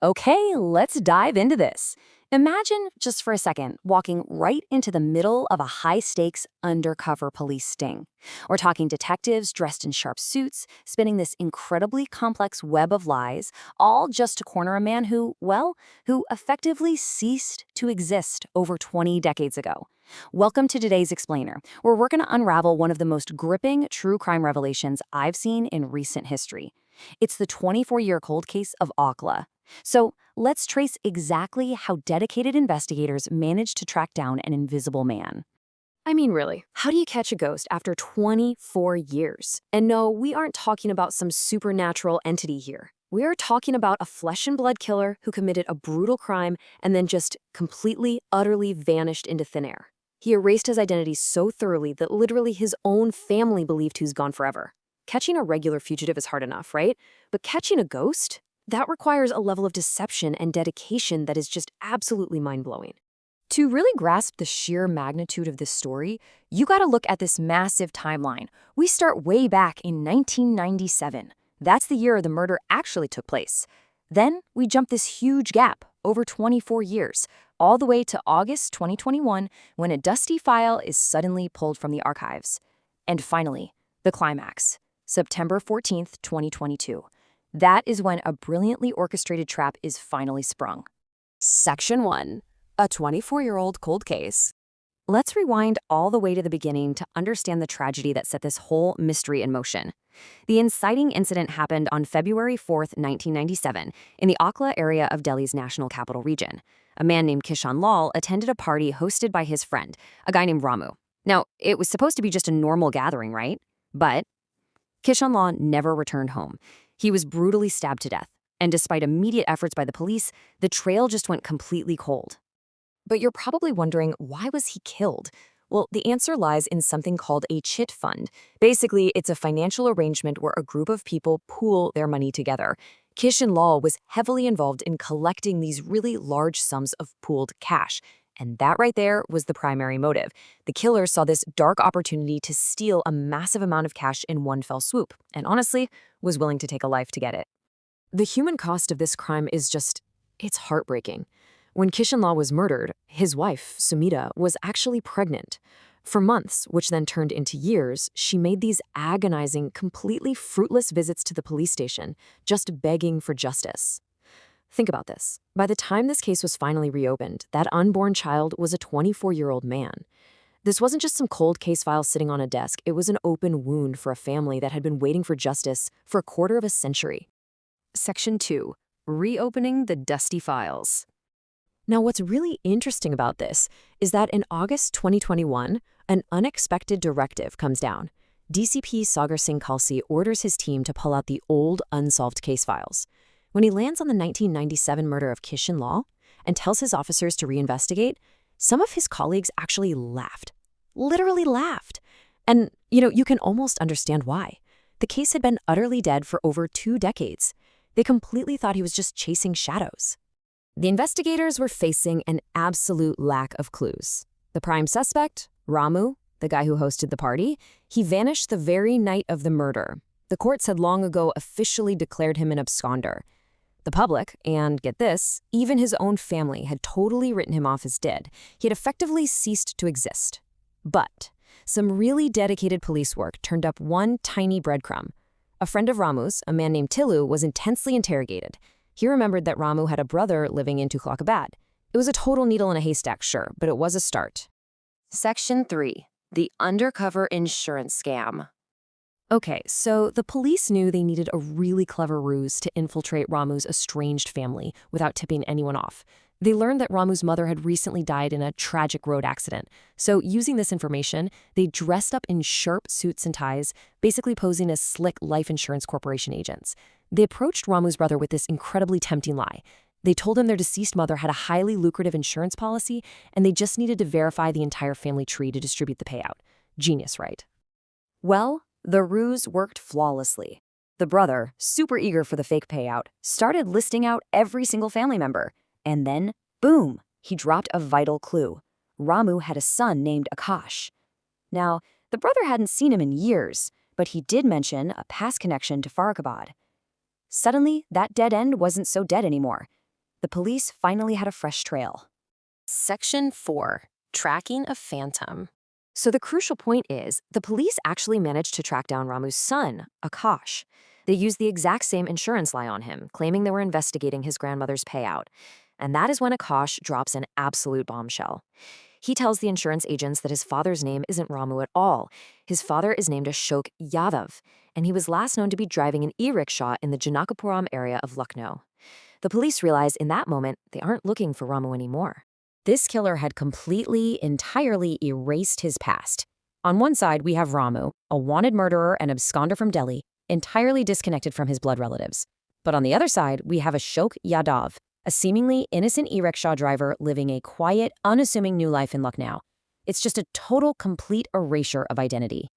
Okay, let's dive into this. Imagine, just for a second, walking right into the middle of a high-stakes undercover police sting. We're talking detectives dressed in sharp suits, spinning this incredibly complex web of lies, all just to corner a man who effectively ceased to exist over 20 decades ago. Welcome to today's Explainer, where we're going to unravel one of the most gripping true crime revelations I've seen in recent history. It's the 24-year cold case of Akla. So let's trace exactly how dedicated investigators managed to track down an invisible man. I mean, really, how do you catch a ghost after 24 years? And no, we aren't talking about some supernatural entity here. We are talking about a flesh and blood killer who committed a brutal crime and then just completely, utterly vanished into thin air. He erased his identity so thoroughly that literally his own family believed he was gone forever. Catching a regular fugitive is hard enough, right? But catching a ghost? That requires a level of deception and dedication that is just absolutely mind-blowing. To really grasp the sheer magnitude of this story, you gotta look at this massive timeline. We start way back in 1997. That's the year the murder actually took place. Then we jump this huge gap, over 24 years, all the way to August 2021, when a dusty file is suddenly pulled from the archives. And finally, the climax, September 14th, 2022. That is when a brilliantly orchestrated trap is finally sprung. Section 1. A 24-year-old cold case. Let's rewind all the way to the beginning to understand the tragedy that set this whole mystery in motion. The inciting incident happened on February 4th, 1997, in the Akla area of Delhi's National Capital Region. A man named Kishan Lal attended a party hosted by his friend, a guy named Ramu. Now, it was supposed to be just a normal gathering, right? But Kishan Lal never returned home. He was brutally stabbed to death, and despite immediate efforts by the police, the trail just went completely cold. But you're probably wondering, why was he killed? Well, the answer lies in something called a chit fund. Basically, it's a financial arrangement where a group of people pool their money together. Kishan Lal was heavily involved in collecting these really large sums of pooled cash. And that right there was the primary motive. The killer saw this dark opportunity to steal a massive amount of cash in one fell swoop, and honestly, was willing to take a life to get it. The human cost of this crime is it's heartbreaking. When Kishan Lal was murdered, his wife, Sumita, was actually pregnant. For months, which then turned into years, she made these agonizing, completely fruitless visits to the police station, just begging for justice. Think about this. By the time this case was finally reopened, that unborn child was a 24-year-old man. This wasn't just some cold case file sitting on a desk. It was an open wound for a family that had been waiting for justice for a quarter of a century. Section 2. Reopening the dusty files. Now, what's really interesting about this is that in August 2021, an unexpected directive comes down. DCP Sagar Singh Khalsi orders his team to pull out the old unsolved case files. When he lands on the 1997 murder of Kishan Lal and tells his officers to reinvestigate, some of his colleagues actually laughed. Literally laughed. And, you can almost understand why. The case had been utterly dead for over 2 decades. They completely thought he was just chasing shadows. The investigators were facing an absolute lack of clues. The prime suspect, Ramu, the guy who hosted the party, he vanished the very night of the murder. The courts had long ago officially declared him an absconder. The public, and get this, even his own family had totally written him off as dead. He had effectively ceased to exist. But some really dedicated police work turned up one tiny breadcrumb. A friend of Ramu's, a man named Tilu, was intensely interrogated. He remembered that Ramu had a brother living in Tughlakabad. It was a total needle in a haystack, sure, but it was a start. Section 3. The undercover insurance scam. Okay, so the police knew they needed a really clever ruse to infiltrate Ramu's estranged family without tipping anyone off. They learned that Ramu's mother had recently died in a tragic road accident. So using this information, they dressed up in sharp suits and ties, basically posing as slick life insurance corporation agents. They approached Ramu's brother with this incredibly tempting lie. They told him their deceased mother had a highly lucrative insurance policy, and they just needed to verify the entire family tree to distribute the payout. Genius, right? Well, the ruse worked flawlessly. The brother, super eager for the fake payout, started listing out every single family member. And then, boom, he dropped a vital clue. Ramu had a son named Akash. Now, the brother hadn't seen him in years, but he did mention a past connection to Farrukhabad. Suddenly, that dead end wasn't so dead anymore. The police finally had a fresh trail. Section 4. Tracking a Phantom. So the crucial point is, the police actually managed to track down Ramu's son, Akash. They used the exact same insurance lie on him, claiming they were investigating his grandmother's payout. And that is when Akash drops an absolute bombshell. He tells the insurance agents that his father's name isn't Ramu at all. His father is named Ashok Yadav, and he was last known to be driving an e-rickshaw in the Janakapuram area of Lucknow. The police realize in that moment they aren't looking for Ramu anymore. This killer had entirely erased his past. On one side, we have Ramu, a wanted murderer and absconder from Delhi, entirely disconnected from his blood relatives. But on the other side, we have Ashok Yadav, a seemingly innocent e-rickshaw driver living a quiet, unassuming new life in Lucknow. It's just a total, complete erasure of identity.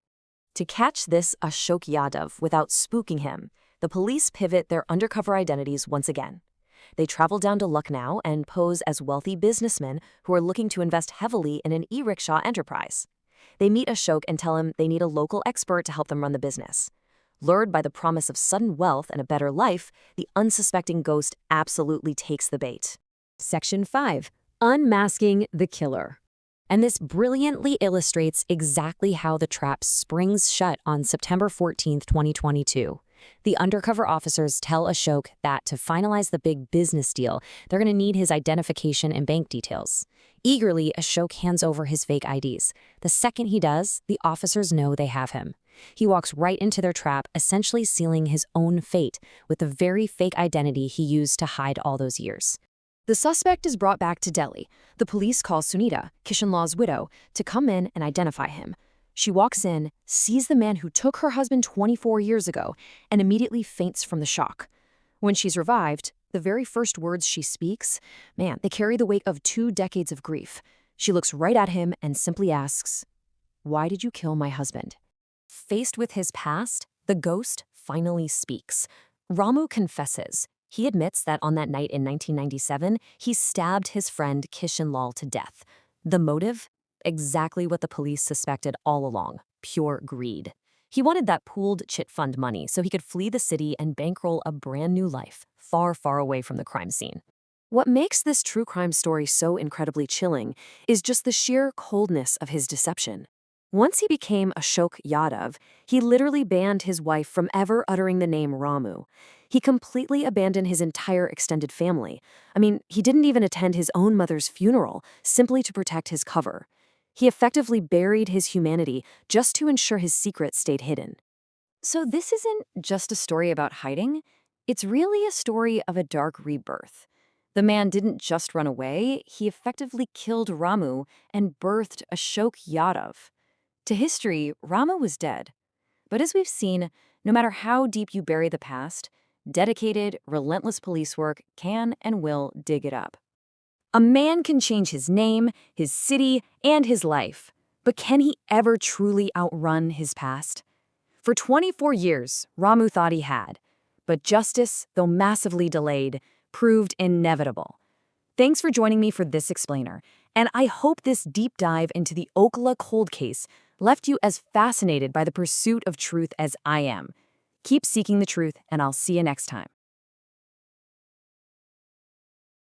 To catch this Ashok Yadav without spooking him, the police pivot their undercover identities once again. They travel down to Lucknow and pose as wealthy businessmen who are looking to invest heavily in an e-rickshaw enterprise. They meet Ashok and tell him they need a local expert to help them run the business. Lured by the promise of sudden wealth and a better life, the unsuspecting ghost absolutely takes the bait. Section 5. Unmasking the Killer. And this brilliantly illustrates exactly how the trap springs shut on September 14, 2022. The undercover officers tell Ashok that to finalize the big business deal, they're going to need his identification and bank details. Eagerly, Ashok hands over his fake IDs. The second he does, the officers know they have him. He walks right into their trap, essentially sealing his own fate with the very fake identity he used to hide all those years. The suspect is brought back to Delhi. The police call Sunita, Kishan Law's widow, to come in and identify him. She walks in, sees the man who took her husband 24 years ago, and immediately faints from the shock. When she's revived, the very first words she speaks, they carry the weight of 2 decades of grief. She looks right at him and simply asks, "Why did you kill my husband?" Faced with his past, the ghost finally speaks. Ramu confesses. He admits that on that night in 1997, he stabbed his friend Kishan Lal to death. The motive? Exactly what the police suspected all along, pure greed. He wanted that pooled chit fund money so he could flee the city and bankroll a brand new life, far, far away from the crime scene. What makes this true crime story so incredibly chilling is just the sheer coldness of his deception. Once he became Ashok Yadav, he literally banned his wife from ever uttering the name Ramu. He completely abandoned his entire extended family. He didn't even attend his own mother's funeral, simply to protect his cover. He effectively buried his humanity just to ensure his secret stayed hidden. So this isn't just a story about hiding. It's really a story of a dark rebirth. The man didn't just run away, he effectively killed Ramu and birthed Ashok Yadav. To history, Ramu was dead. But as we've seen, no matter how deep you bury the past, dedicated, relentless police work can and will dig it up. A man can change his name, his city, and his life. But can he ever truly outrun his past? For 24 years, Ramu thought he had. But justice, though massively delayed, proved inevitable. Thanks for joining me for this explainer, and I hope this deep dive into the Okla cold case left you as fascinated by the pursuit of truth as I am. Keep seeking the truth, and I'll see you next time.